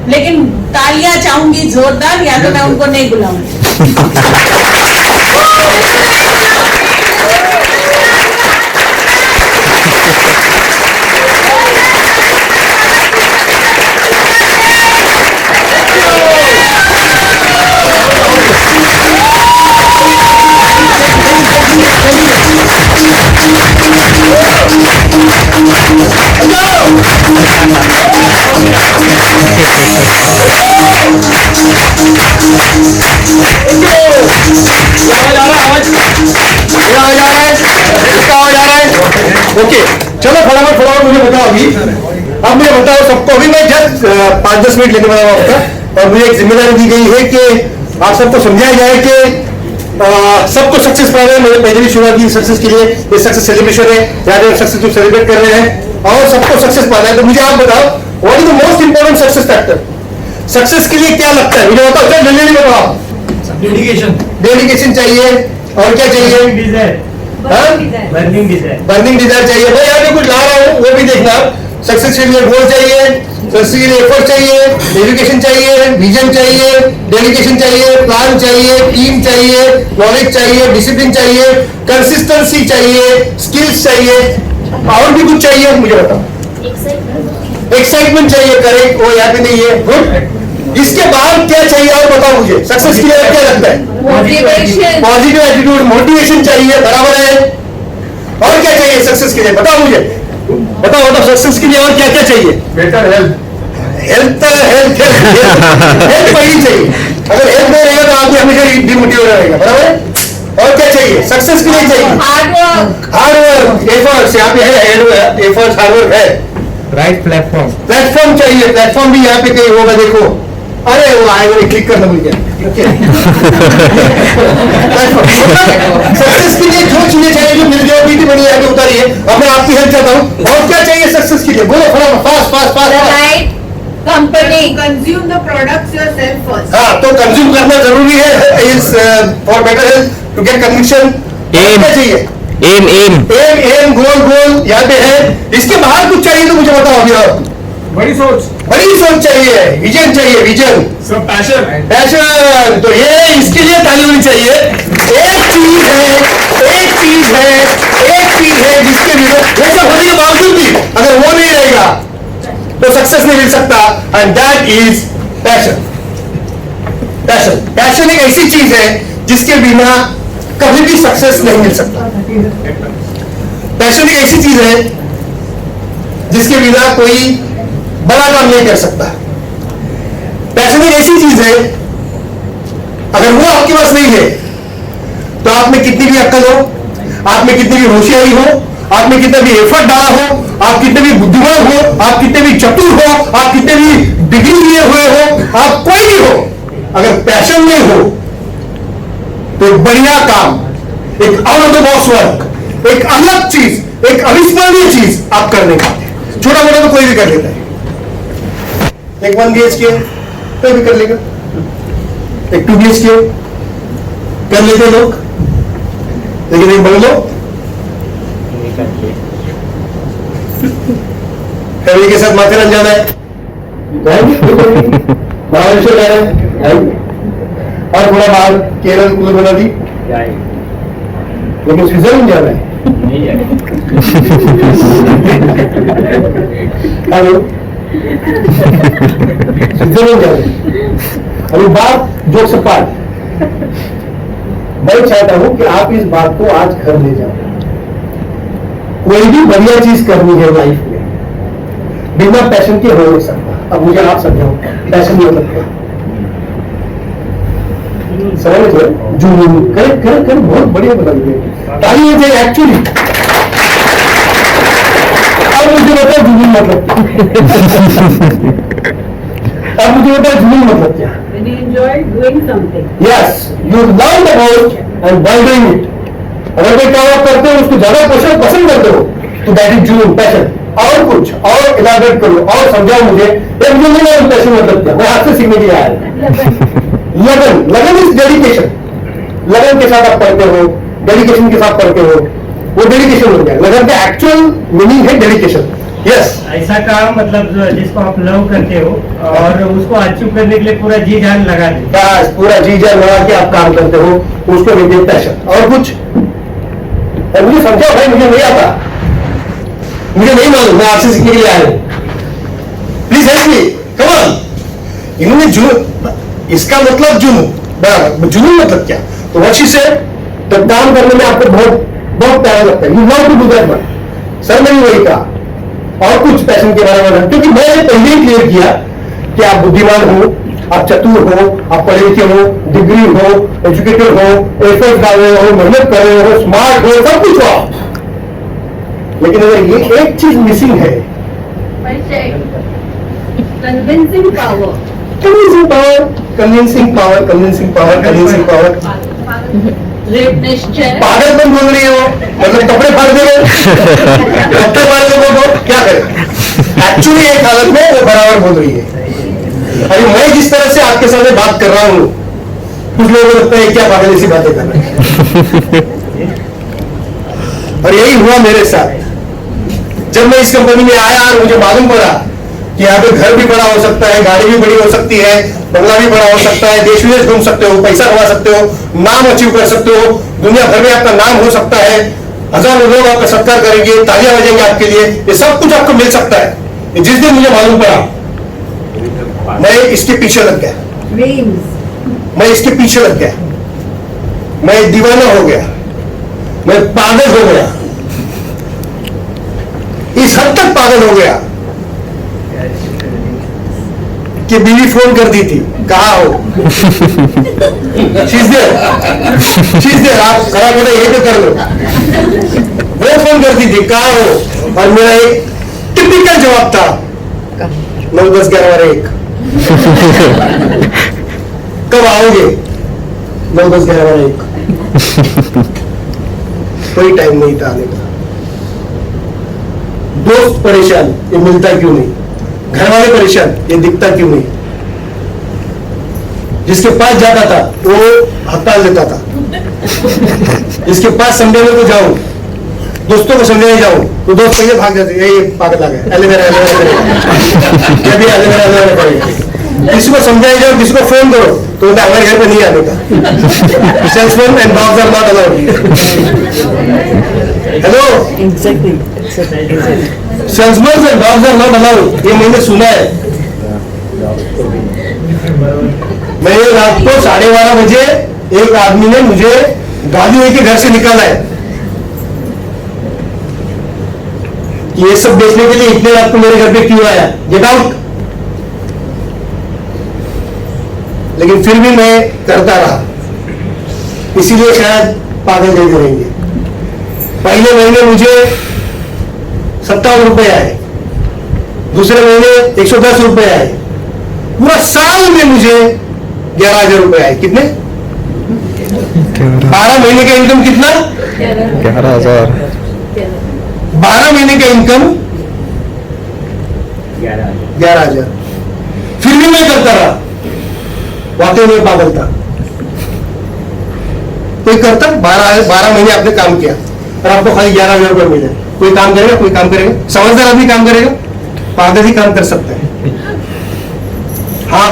लेकिन तालियां चाहूंगी जोरदार, या तो मैं उनको नहीं बुलाऊंगी। ओके, चलो फटाफट मुझे बताओ अभी। अब मुझे बताओ सबको, अभी मैं जस्ट 5-10 मिनट लेने वाला हूँ आपका, और मुझे एक जिम्मेदारी दी गई है कि आप सबको समझाया जाए कि सबको सक्सेस पाना है। मैंने पहले भी शुरुआत की सक्सेस के लिए, ये सक्सेस सेलिब्रेशन है, जहाँ सक्सेस जो सेलिब्रेट कर रहे हैं, और सबको सक्सेस पाना है। तो मुझे आप बताओ, what is the most important success factor? Success के लिए क्या लगता है मुझे बताओ, जल्दी बताओ। डेडिकेशन। डेडिकेशन चाहिए, और क्या चाहिए? बर्निंग डिजायर चाहिए। भाई यहाँ पे कुछ ला रहा हूँ, वो भी देखना। सक्सेस के लिए गोल चाहिए, सक्सेस के लिए एफर्ट चाहिए, एजुकेशन चाहिए, विजन चाहिए, डेडिकेशन चाहिए, प्लान चाहिए, टीम चाहिए, नॉलेज चाहिए, डिसिप्लिन चाहिए, कंसिस्टेंसी चाहिए, स्किल्स चाहिए, और भी कुछ चाहिए मुझे बताओ। एक्साइटमेंट चाहिए, करेक्ट, वो यहाँ पे नहीं है, गुड। इसके बाद क्या चाहिए और बताओ मुझे, सक्सेस के लिए क्या लगता है? मोटिवेशन, पॉजिटिव एटीट्यूड, मोटिवेशन चाहिए, बराबर है। और क्या चाहिए सक्सेस के लिए बताओ मुझे, बताओ सक्सेस के लिए और क्या क्या चाहिए? Better health. Health health health पहली चाहिए। अगर हेल्थ नहीं रहेगा तो आदमी हमेशा डिमोटिवेट रहेगा, बराबर है। और क्या चाहिए सक्सेस के लिए? चाहिए हार्डवर्क, एफर्ट्स। यहाँ पे है एफर्ट्स, हार्डवर्क है। Right platform. प्लेटफॉर्म चाहिए, प्लेटफॉर्म भी यहाँ पे कहीं होगा, देखो। अरे वो आएगा, क्लिक करना भूल गया। सक्सेस के लिए जो चीजें चाहिए, जो मिल जाए, पीटी बनी आगे उतारी है। अब मैं आपकी हेल्प चाहता हूँ, और क्या चाहिए सक्सेस के लिए? बोलो फटाफट, fast fast fast. Right company, consume the products yourself first. हाँ, तो कंज्यूम करना जरूरी है, is for better health, to get conviction. क्या चाहिए? एम एम एम गोल यहाँ पे है। इसके बाहर कुछ चाहिए तो मुझे बताओ अभी। और बड़ी सोच। बड़ी सोच चाहिए, विजन चाहिए, विजन, सब पैशन। पैशन। तो ये इसके लिए ताली होनी चाहिए। एक चीज है जिसके बिना, ये सब होने के बावजूद भी अगर वो नहीं रहेगा तो सक्सेस नहीं मिल सकता, and that is passion. Passion एक ऐसी चीज है जिसके बिना कभी भी सक्सेस नहीं मिल सकता। पैशन एक ऐसी चीज है जिसके बिना कोई बड़ा काम नहीं कर सकता। पैशन एक ऐसी चीज है, अगर वो आपके पास नहीं है तो आप में कितनी भी अक्ल हो, आप में कितनी भी होशियारी हो, आप में कितना भी एफर्ट डाला हो, आप कितने भी बुद्धिमान हो, आप कितने भी चतुर हो, आप कितने भी डिग्री लिए हुए हो, आप कोई भी हो, अगर पैशन नहीं हो तो बढ़िया काम, एक out of the box work, एक अलग चीज, एक अविस्मरणीय चीज आप कर नहीं पाते। छोटा मोटा तो कोई भी कर लेता है, एक 1 BHK कोई भी कर लेगा, एक 2 BHK कर लेते हैं लोग, लेकिन एक बंगलो फैमिली के साथ माथेरान जाना है, महाराष्ट्र जाना है, और थोड़ा बाहर केरल कुल बना दी, लेकिन स्विट्जरलैंड जाना है। हेलो, स्विट्जरलैंड जाना है। अभी बात जो सपाट, मैं चाहता हूं कि आप इस बात को आज घर ले जाओ। कोई भी बढ़िया चीज करनी है लाइफ में, बिना पैशन के हो नहीं सकता। अब मुझे आप समझाओ, पैशन मतलब क्या? समझ लो, जुनून, करेक्ट करेक्ट करेक्ट, बहुत बढ़िया बता दिए। ताली हो जाए एक्चुअली। अब मुझे बताओ जुनून मतलब अब मुझे बताओ जुनून मतलब क्या? When you enjoy doing something. Yes, you love the most and by doing it. अगर कोई काम आप करते हो उसको ज्यादा पसंद करते हो तो दैट इज जुनून, पैशन। और कुछ और इलाबरेट करो और समझाओ मुझे, पैशन मतलब क्या? मैं आपसे सीखने के लिए आया। लगन, लगन इज डेडिकेशन। लगन के साथ आप पढ़ते हो, डेडिकेशन के साथ पढ़ते हो, वो डेडिकेशन हो गया। लगन का एक्चुअल मीनिंग है डेडिकेशन। यस ऐसा काम मतलब जिसको आप लव करते हो और उसको अचीव करने के लिए पूरा जी जान लगा दे। बस पूरा जी जान लगा के आप काम करते हो, उसको नहीं पैशन। और कुछ और मुझे समझाओ भाई, मुझे नहीं आता, मुझे नहीं मालूम, मैं आपसे सीखने के लिए आया हूं। Please help me, come on. इन्होंने जुनून, इसका मतलब जुनून, बराबर। जुनून मतलब क्या? तो व्हाट शी सेड, तो काम करने में आपको बहुत बहुत प्यारा लगता है, you love to do that work. Sir ने भी वही कहा। और कुछ पैशन के बारे में, क्योंकि मैंने पहले ही क्लियर किया कि आप बुद्धिमान हो, आप चतुर हो, आप पढ़े लिखे हो, डिग्री हो, एजुकेटेड हो, एफर्ट डाल रहे हो, मेहनत कर रहे हो, स्मार्ट हो, सब कुछ हो। लेकिन अगर ये एक चीज मिसिंग है, Convincing power. Convincing power, convincing power, convincing power, convincing power. दृढ़ निश्चय। पागलपन बोल रही हो, मतलब कपड़े फाड़ दे, कपड़े फाड़ दे, क्या करें? एक्चुअली एक हालत में वो बराबर बोल रही है। अरे मैं जिस तरह से आपके सामने बात कर रहा हूँ, कुछ लोगों को लगता है क्या पागल ऐसी बातें कर रहे हैं। और यही हुआ मेरे साथ। जब मैं इस कंपनी में आया और मुझे मालूम पड़ा कि यहाँ पे घर भी बड़ा हो सकता है, गाड़ी भी बड़ी हो सकती है, बंगला भी बड़ा हो सकता है, देश विदेश घूम सकते हो, पैसा कमा सकते हो, नाम अचीव कर सकते हो, दुनिया भर में आपका नाम हो सकता है, हजारों लोग आपका सत्कार करेंगे, तालियां बजेंगे आपके लिए, ये सब कुछ आपको मिल सकता है। जिस दिन मुझे मालूम पड़ा, मैं इसके पीछे लग गया, Dreams. मैं इसके पीछे लग गया, मैं दीवाना हो गया, मैं पागल हो गया, इस हद तक पागल हो गया कि बीवी फोन कर दी थी, कहाँ हो? शीज देयर, आप खराब होता ये तो कर लो। वो फोन कर दी थी, कहाँ हो? और मेरा एक टिपिकल जवाब था, 9, 10, 11 और 1। कब आओगे? 9, 10, 11 और 1। कोई टाइम नहीं था आने का। दोस्त परेशान, ये मिलता क्यों नहीं? घर वाले परेशान, ये दिखता क्यों नहीं? जिसके पास जाता था वो हड़ताल देता था, जिसके पास समझाने को जाऊं, दोस्तों को समझाने जाऊं, तो दोस्त पहले भाग जाते, ये पागल आ गया, एलोवेरा एलोवेरा भी एलोवेरा एलोवेरा करेगा। किसी को समझाया जाओ, किसी को फोन करो तो बोलता हमारे घर पे नहीं आने का, salesman and dogs are not allowed. Hello, salesman and dogs are not allowed, ये मैंने सुना है। मैंने रात को 12:30 बजे एक आदमी ने मुझे गाली लेके घर से निकाला है कि ये सब बेचने के लिए इतने रात को मेरे घर पे क्यों आया, गेट आउट। लेकिन फिर भी मैं करता रहा, इसीलिए शायद पागल जैसे रहेंगे। पहले महीने मुझे 57 रुपए आए, दूसरे महीने 110 रुपए आए, पूरा साल में मुझे 11,000 रुपए आए। कितने? 12 महीने का इनकम कितना? 11,000। 12 महीने का इनकम 11,000। फिर भी मैं करता रहा, वाकई में पागल था। कोई करता 12 महीने आपने काम किया और आपको खाली 11,000 रुपये मिले, कोई काम करेगा? कोई काम करेगा? समझदार आदमी काम करेगा? पागल ही काम कर सकता है। हाँ,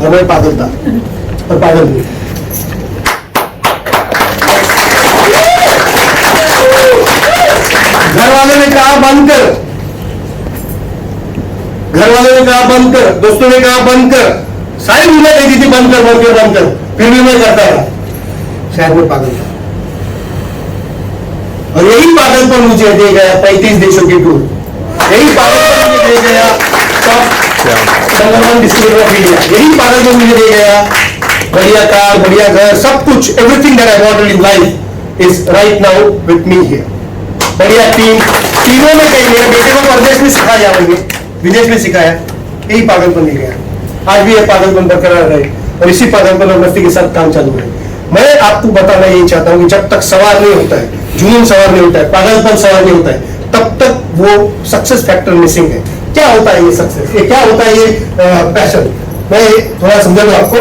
और मैं पागल था और पागल हुई। घर वाले ने कहा बंद कर, घर वाले ने कहा बंद कर, दोस्तों ने कहा बंद कर, सारी दुनिया कहती थी बंद कर बंद कर बंद कर, फिर भी मैं करता रहा। शायद मैं पागल था, और यही पागलपन मुझे दे गया 35 देशों की टूर, यही पागलपन मुझे दे गया नंबर 1 डिस्ट्रीब्यूटर ऑफ इंडिया, यही पागलपन मुझे दे गया बढ़िया कार, बढ़िया घर, सब कुछ, everything that I wanted in life is right now with me here. बढ़िया टीम, तीनों में कहीं मेरे बेटे को परदेश में सिखाया, विदेश में सिखाया, यही पागलपन दे गया। आज भी ये पागलपन बरकरार रहे और इसी पागलपन और मस्ती के साथ काम चालू है। मैं आपको बताना यही चाहता हूँ कि जब तक सवाल नहीं होता है, जुनून सवाल नहीं होता है, पागलपन सवाल नहीं होता है, तब तक वो सक्सेस फैक्टर मिसिंग है। क्या होता है ये सक्सेस, ये क्या होता है ये पैशन? मैं थोड़ा समझा दूं आपको।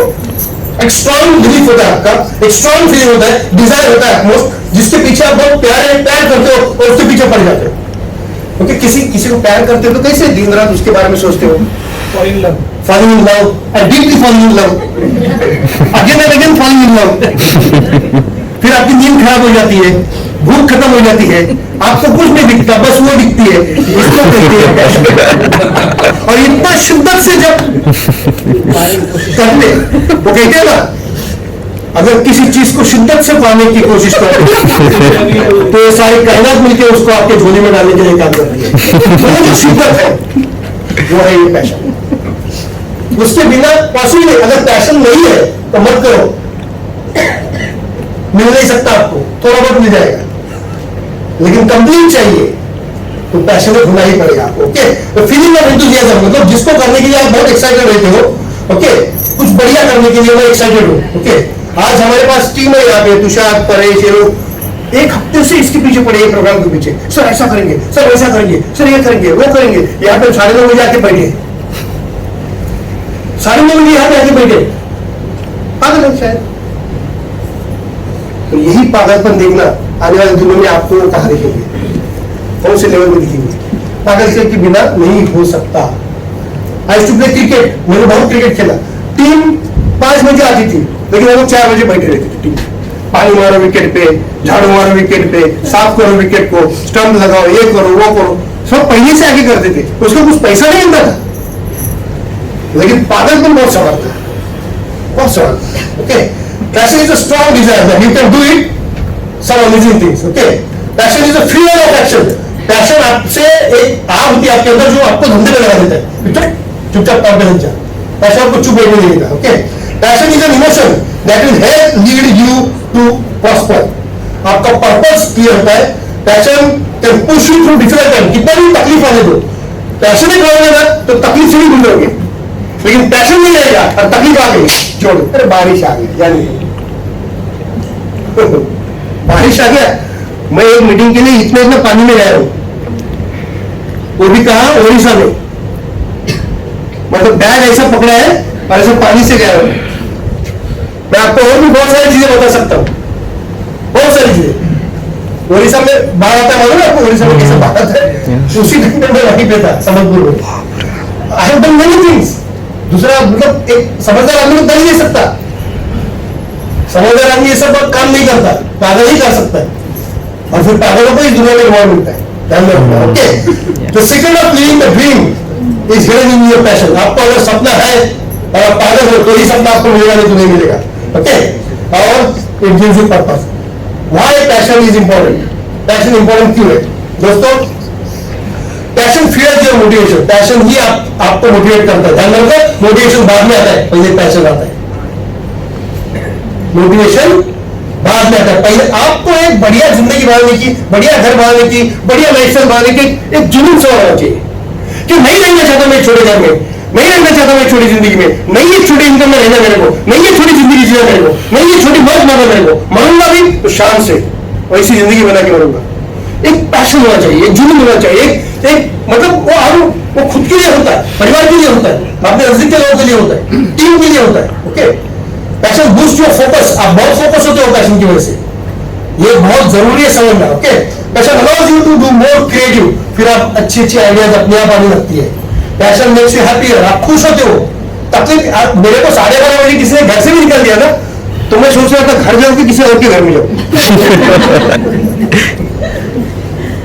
एक स्ट्रॉन्ग बिलीफ होता है आपका, एक स्ट्रॉन्ग फीलिंग होता है, डिजायर होता है मोस्ट, जिसके पीछे आप बहुत प्यार करते हो और उसके पीछे पड़ जाते हो। क्योंकि किसी को प्यार करते हो तो कैसे दिन रात उसके बारे में सोचते हो? falling in love and deeply falling in love, again and again falling in love. फिर आपकी नींद खराब हो जाती है, भूख खत्म हो जाती है, आपको कुछ नहीं दिखता, बस वो दिखती है, इसको कहते हैं passion। और इतना शिद्दत से जब करते, वो कहते हैं ना, अगर किसी चीज को शिद्दत से पाने की कोशिश करो तो ये सारी कायनात मिलकर उसको आपके झोले में डालने के लिए काम करती है। वो जो शिद्दत है वो है ये पैशन। उसके बिना पॉसिबल नहीं। अगर पैशन नहीं है तो मत करो, मिल नहीं सकता आपको, थोड़ा बहुत मिल जाएगा, लेकिन कंप्लीट चाहिए तो पैशन होना ही पड़ेगा आपको। ओके, तो फीलिंग ऑफ एंथुसियाज्म मतलब जिसको करने के लिए आप बहुत एक्साइटेड रहते हो। ओके, कुछ बढ़िया करने के लिए मैं एक्साइटेड हूँ। ओके, आज हमारे पास टीम है यहाँ पे, तुषार, परेश, ये लोग एक हफ्ते से इसके पीछे पड़े हैं, प्रोग्राम के पीछे। सर ऐसा करेंगे, सर वैसा करेंगे, सर ये करेंगे, वो करेंगे। यहाँ पे 9:30 बजे आके बैठे, 9:30 बजे यहाँ पे आके बैठे, पागल है शायद। तो यही पागलपन देखना आने वाले दिनों में आपको कहाँ दिखेंगे, कौन से लेवल में दिखेंगे। पागल के बिना नहीं हो सकता। I used to play cricket, मैंने बहुत क्रिकेट खेला। टीम 5 बजे आती थी, लेकिन हम लोग 4 बजे बैठे रहते थे। टीम पानी मारो विकेट पे, झाड़ू मारो विकेट पे, साफ करो विकेट को, स्टंप लगाओ, ये करो वो करो, सब पहले से आगे करते थे। उसका कुछ पैसा नहीं मिलता था, लेकिन पागलपन बहुत सवाल था, बहुत सवाल। Okay, passion is a strong desire that you can do it some amazing things. Okay, passion is a freedom of action. Passion आपसे एक आग होती है आपके अंदर जो आपको धंधे में लगा देता है। चुपचाप काम पे लग जा, पैशन आपको चुप बैठने नहीं देता। Okay, passion is an emotion that will help lead you to prosper. आपका पर्पस क्लियर होता है। Passion can push you through difficult time, कितना भी तकलीफ आने दो, पैशन नहीं करोगे ना तो तकलीफ से भी गुजरोगे। लेकिन पैशन नहीं रहेगा और तकलीफ आ गई, जोड़, अरे बारिश आ गई, यानी बारिश आ गया, मैं एक मीटिंग के लिए इतना पानी में गया हूं, वो भी कहा ओडिशा में। मतलब बैग ऐसा पकड़ा है और ऐसा पानी से गया हूं। मैं आपको और भी बहुत सारी चीजें बता सकता हूं, बहुत सारी चीजें। ओडिशा में बाढ़ आता है, मालूम है आपको ओडिशा में कैसे बाढ़ आता है? उसी टाइम में मैं वहीं पे था, समझपुर में। I have done many things. दूसरा मतलब एक समझदार आदमी तो कर ही नहीं सकता, समझदार आदमी ये सब काम नहीं करता, पागल ही कर सकता है, और फिर पागलों को इस दुनिया में रिवॉर्ड मिलता है। Okay, the secret of living the dream is hidden in your passion. आपको अगर सपना है और आप पागल हो तो ही सपना आपको मिलेगा, नहीं तो नहीं मिलेगा। ओके, और it gives you purpose. Why passion is important? Passion important क्यों है दोस्तों? Passion feeds your motivation. Passion ही आपको मोटिवेट करता है। ध्यान रखो, मोटिवेशन बाद में आता है, पहले पैशन आता है। मोटिवेशन बाद में आता है, पहले आपको एक बढ़िया जिंदगी बनाने की, बढ़िया घर बनाने की, बढ़िया लाइफस्टाइल बनाने की एक जुनून से होना चाहिए कि नहीं रहना चाहता मैं छोटे घर में, नहीं रहना चाहता मैं छोटी जिंदगी में, नहीं ये छोटी इनकम में रहना मेरे को, नहीं ये छोटी जिंदगी जीना मेरे को, नहीं ये छोटी मौत मारना मेरे को, मरूंगा भी तो शान से वैसी जिंदगी बना के मरूंगा। एक पैशन होना चाहिए, एक जुनून होना चाहिए, एक मतलब वो खुद के लिए होता है, परिवार के लिए होता है, अपने नजदीक के लोगों के लिए होता है, टीम के लिए होता है। Okay, passion boost your focus. आप बहुत फोकस होते हो पैशन की वजह से, ये बहुत जरूरी है समझना। Okay, passion allows you to do more creative. फिर आप अच्छी आइडियाज अपने आप आने लगती है। पैशन मेक्स यू हैप्पियर, आप खुश होते हो। तकलीफ मेरे को 12:30 बजे किसी ने घर से भी निकल दिया ना, तो मैं सोच रहा था घर जाऊं कि किसी और के घर में जाऊं।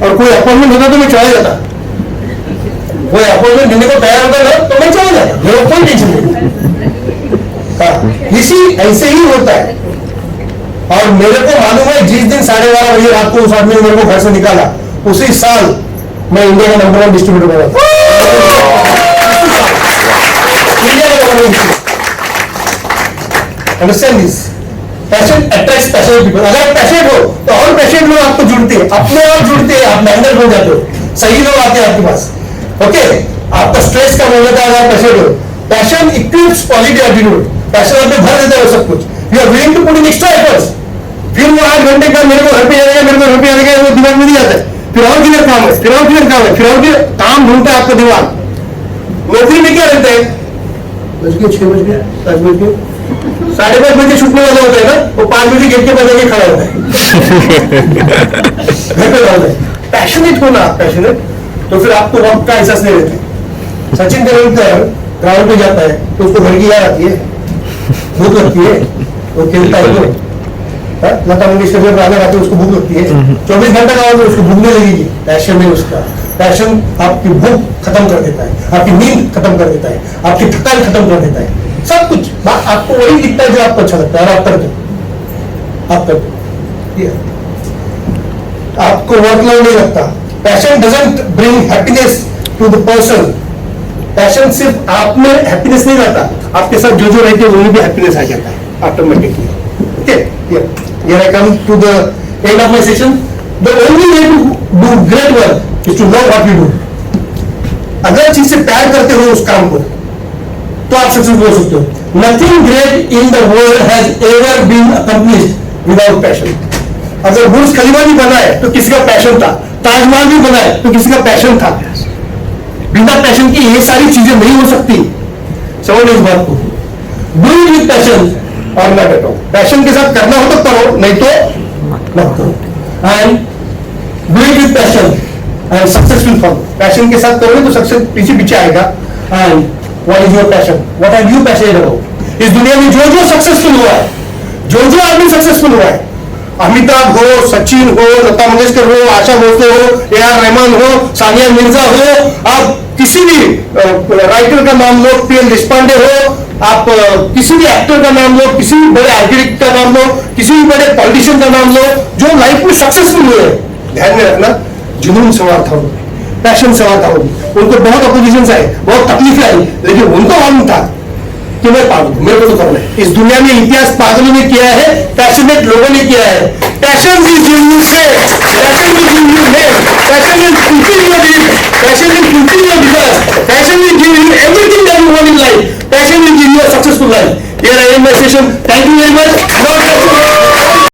और कोई अपॉइंटमेंट होता तो मैं चला जाता, कोई अपॉइंटमेंट देने को तैयार होता ना तो मैं चला जाता, मेरा कोई टेंशन नहीं। इसी ऐसे ही होता है। और मेरे को मालूम है जिस दिन 12:30 बजे रात को उस आदमी ने मेरे को घर से निकाला, उसी साल मैं इंडिया का नंबर 1 डिस्ट्रीब्यूटर बना था। Understand this? Passion attracts passionate people. अगर आप पैशनेट हो तो और पैशनेट लोग आपको जुड़ते हैं, अपने आप जुड़ते हैं, आप मैनेजर बन जाते हो, सही लोग आते हैं आपके पास। ओके, आपका स्ट्रेस कम हो जाता है अगर पैशनेट हो। Passion equips positive attitude. Passion आप में भर देता है सब कुछ। You are willing to put in extra efforts. फिर वो 8 घंटे का मेरे को घर पे जाएगा, मेरे को घर पे आएगा, वो दिमाग में नहीं आता है। फिर और किधर काम है, फिर और किधर काम है, फिर और किधर काम ढूंढता है आपका दिमाग। नौकरी में क्या रहता है, बज गए 6 बज गए 5 बज गए, 5:30 बजे छूटने वाला होता है ना, वो 5 बजे गेट के पास आके खड़ा होता है घर पे रहता है। पैशनेट होना, पैशनेट तो फिर आपको वक्त का एहसास नहीं रहता। सचिन तेंदुलकर ग्राउंड पे जाता है तो उसको घर की याद आती है, भूख लगती है, वो खेलता है तो लता मंगेशकर जब गाना गाते उसको भूख लगती है, 24 घंटा गाओ तो उसको भूख नहीं लगेगी। पैशन है उसका, पैशन आपकी भूख खत्म कर देता है, आपकी नींद खत्म कर देता है, आपकी थकान खत्म कर देता है, सब कुछ। आपको वही दिखता है जो आपको अच्छा लगता है और आप करते हो, आप करते हो। आपको वर्कलोड नहीं लगता। Passion doesn't bring happiness to the person. Passion सिर्फ आप में हैप्पीनेस नहीं लाता, आपके साथ जो जो रहते हैं उन्हें भी हैप्पीनेस आ जाता है automatically. Okay, here I come to the end of my session. The only way to do great work is to know what we do. अगर चीज से प्यार करते हो उस काम को तो आप सक्सेसफुल हो सकते हो। Nothing great in the world has ever been accomplished without passion. अगर बुर्ज खलीफा भी बना है तो किसी का पैशन था, ताजमहल भी बना है तो किसी का पैशन था। बिना पैशन की ये सारी चीजें नहीं हो सकती। समझ इस बात को। डू इट विद पैशन और ना बैठो। पैशन के साथ करना हो तो करो, नहीं तो मत करो। And do it with passion and successful follow. Passion के साथ करोगे तो सक्सेस पीछे पीछे आएगा। And what is your passion? What are you passionate about? इस दुनिया में जो जो सक्सेसफुल हुआ है, जो जो आदमी सक्सेसफुल हुआ है, अमिताभ हो, सचिन हो, लता मंगेशकर हो, आशा भोसले हो, ए.आर. रहमान हो, सानिया मिर्जा हो, आप किसी भी राइटर का नाम लो, पी.एल. देशपांडे हो, आप किसी भी एक्टर का नाम लो, किसी भी बड़े आर्किटेक्ट का नाम लो, किसी भी बड़े पॉलिटिशियन का नाम लो, जो लाइफ में सक्सेसफुल हुए, ध्यान में रखना जुनून सवार था उनमें, पैशन सवार था उनको। उनको बहुत अपोजिशन आए, बहुत तकलीफें आई, लेकिन उनको मालूम था कि मैं पागल हूं, मेरे को तो करना है। इस दुनिया में इतिहास पागलों ने किया है, पैशनेट लोगों ने किया है। Passion will give you faith, passion will give you name, passion will fulfil your dream, passion will fulfil your desire, passion will give you everything that you want in life, passion will give you a successful life. Here I and my session. Thank you very much.